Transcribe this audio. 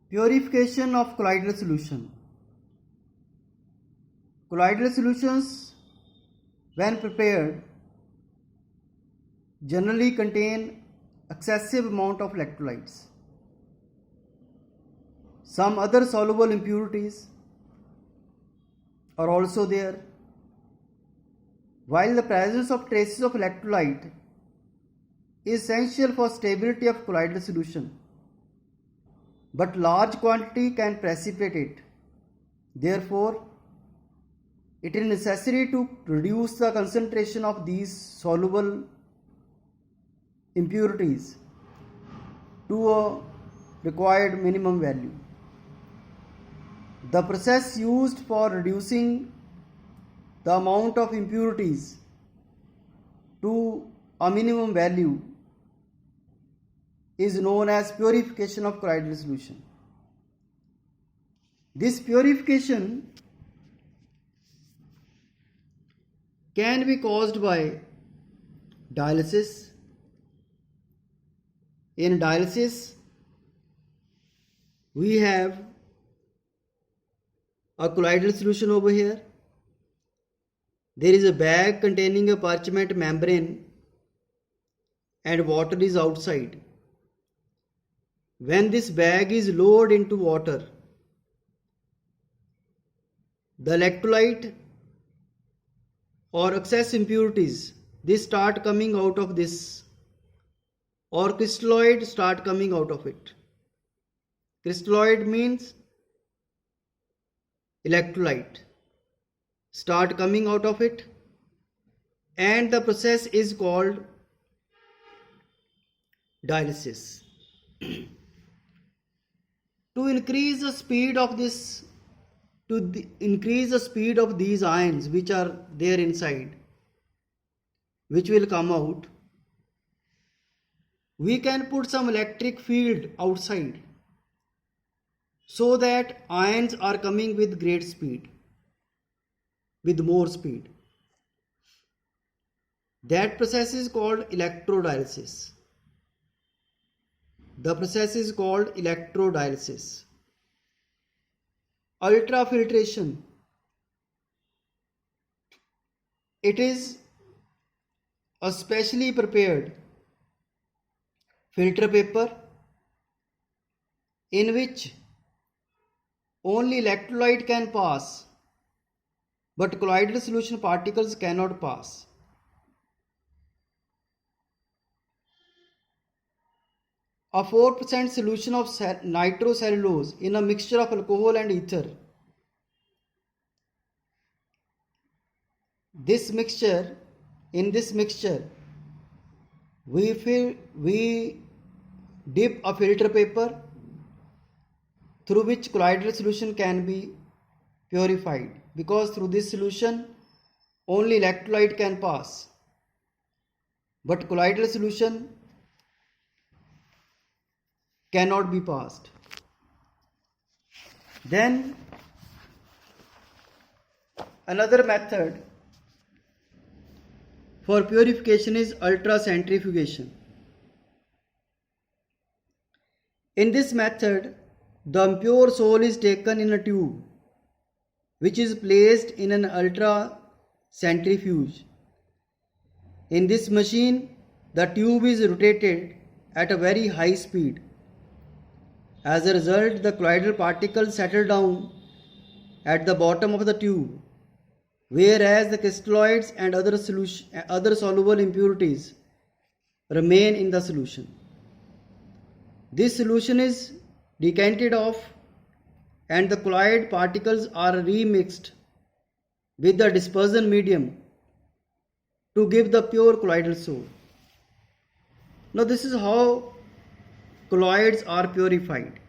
Purification of colloidal solution. Colloidal solutions, when prepared, generally contain excessive amount of electrolytes. Some other soluble impurities are also there. While the presence of traces of electrolyte is essential for stability of colloidal solution, but large quantity can precipitate it. Therefore, it is necessary to reduce the concentration of these soluble impurities to a required minimum value. The process used for reducing the amount of impurities to a minimum value is known as purification of colloidal solution. This purification can be caused by dialysis. In dialysis, we have a colloidal solution over here. There is a bag containing a parchment membrane and water is outside. When this bag is lowered into water, the electrolyte or excess impurities, they start coming out of this, or crystalloid start coming out of it. Crystalloid means electrolyte start coming out of it, and the process is called dialysis. To increase the speed of this, increase the speed of these ions which are there inside, which will come out, we can put some electric field outside so that ions are coming with great speed, with more speed. That process is called electrodialysis. The process is called electrodialysis. Ultrafiltration. It is a specially prepared filter paper in which only electrolyte can pass, but colloidal solution particles cannot pass. A 4% solution of nitrocellulose in a mixture of alcohol and ether. In this mixture, we dip a filter paper through which colloidal solution can be purified, because through this solution only electrolyte can pass, but colloidal solution cannot be passed. Then another method for purification is ultracentrifugation. In this method, the impure sol is taken in a tube which is placed in an ultracentrifuge. In this machine, the tube is rotated at a very high speed. As a result, the colloidal particles settle down at the bottom of the tube, whereas the crystalloids and other soluble impurities remain in the solution. This solution is decanted off and the colloid particles are remixed with the dispersion medium to give the pure colloidal sol. Now this is how colloids are purified.